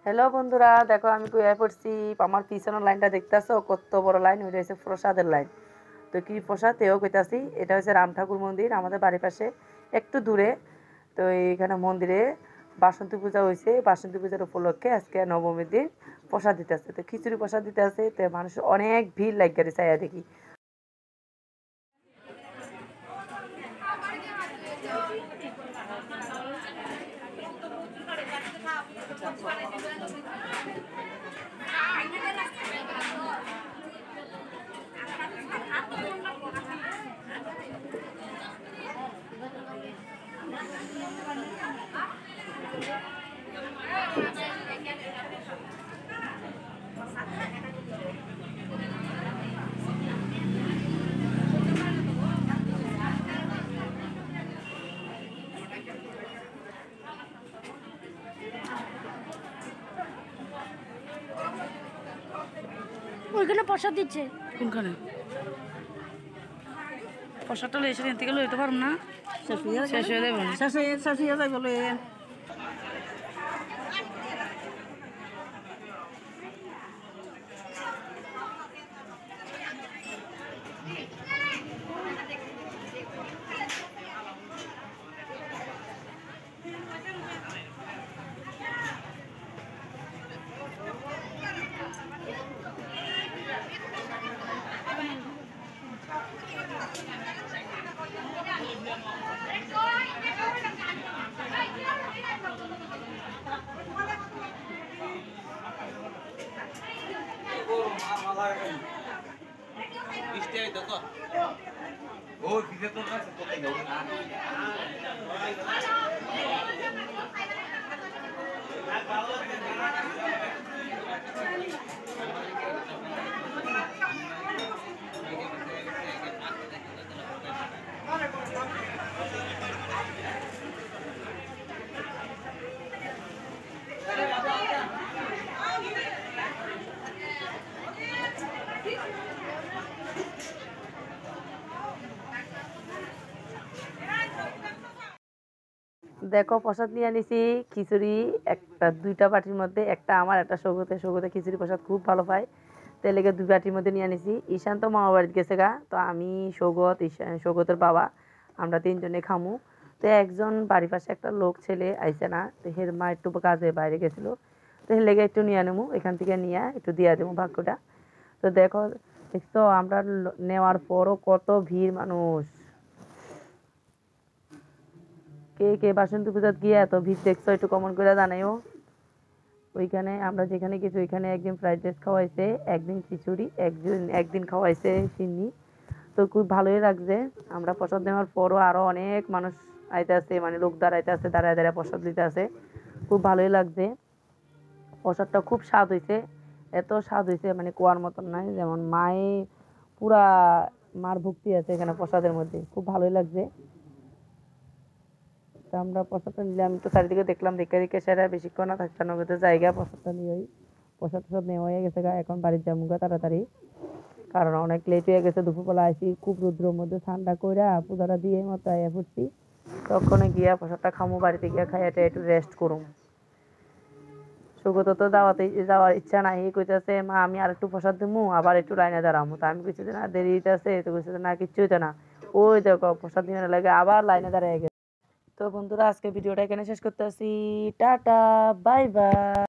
Hello বন্ধুরা, দেখো আমি কইয়া পড়ছি। আমার পিছনের লাইনটা দেখতেছো, কত বড় লাইন। ওইটা হচ্ছে প্রসাদের লাইন। তো কি প্রসাদ এও কইতাছি, এটা হচ্ছে রাম ঠাকুর মন্দির, আমাদের বাড়ির পাশে একটু দূরে। তো এইখানে মন্দিরে বাসন্তী পূজা হয়েছে। বাসন্তী পূজার উপলক্ষে আজকে নবমীর দিন প্রসাদ দিতে আসছে। তো খিচুড়ি প্রসাদ দিতে আসছে, তো মানুষের অনেক ভিড় লাগিয়ে চাইয়া দেখি। ওইখানে প্রসাদ দিচ্ছে। কোনখানে প্রসাদটা এসে নিতে গেলে হইতে পারবো না, শেষ হয়ে যাবে। শেষ হয়ে যাবে। দেখো প্রসাদ নিয়ে আনিছি খিচুড়ি, একটা দুইটা বাটির মধ্যে, একটা আমার একটা সৌগতে। সৌগতে খিচুড়ি প্রসাদ খুব ভালো পায়, তাই লেগে দুই বাটির মধ্যে নিয়ে আনিছি। ঈশান তো মামা বাড়িতে গেছে গা, তো আমি সৌগত ঈশান সৌগতের বাবা আমরা তিনজনে খামু। তো একজন বাড়ির পাশে একটা লোক ছেলে আইসে না, তো হের মা একটু কাজে বাইরে গেছিল, তো হের লেগে একটু নিয়ে নেবো, এখান থেকে নিয়ে একটু দিয়ে দেবো ভাগ্যটা। তো দেখো, দেখছো আমরা নেওয়ার পরও কত ভিড় মানুষ। কে কে বাসন্তী পূজাত গিয়ে এত ভিড় দেখছো একটু কমেন্ট করে জানাইও। ওইখানে আমরা যেখানে গেছি ওইখানে একদিন ফ্রাইড রাইস খাওয়াইছে, একদিন খিচুড়ি, একদিন খাওয়াইছে সিন্নি। তো খুব ভালোই লাগছে। আমরা প্রসাদ নেওয়ার পরও আরো অনেক মানুষ আইতে আছে, মানে লোক দাঁড়াইতে আছে, দাঁড়ায় দাঁড়ায় প্রসাদ দিতে আছে। খুব ভালোই লাগছে। প্রসাদটা খুব স্বাদ হয়েছে, এত স্বাদ হয়েছে মানে কুয়ার মতন নাই, যেমন মায়ে পুরা মার ভক্তি আছে এখানে প্রসাদের মধ্যে। খুব ভালোই লাগছে। তো আমরা প্রসাদটা নিলাম, আমি তো চারিদিকে দেখলাম, দেখে দেখে সেরা বেশিক্ষণ না থাকতে নগদের জায়গা। প্রসাদটা নিয়েই প্রসাদ টসাদ নেওয়া হয়ে গেছে গা, এখন বাড়ির যাবো গা তাড়াতাড়ি, কারণ অনেক লেট হয়ে গেছে। দুপুরবেলা আসি খুব রৌদ্রের মধ্যে ঠান্ডা কইরা পূজাটা দিয়ে মতো আয়া পড়ছি। তখনই গিয়া প্রসাদটা খামু, বাড়িতে গিয়া খাইয়াটা একটু রেস্ট করুম। সুগত তো দাওয়াতে যাওয়ার ইচ্ছা নাই, কইতেছে মা আমি আর একটু প্রসাদ দিমু, আবার একটু লাইনে দাঁড়ামু। তা আমি কইছি যে না, দেরি হইতেছে। তো কইছে না, কিচ্ছু হইতে না, ওই দেখো প্রসাদ দিনের লাগে আবার লাইনে দাঁড়ায় গেছে। তো বন্ধুরা, আজকে ভিডিওটা এখানে শেষ করতেছি। Tata, bye bye.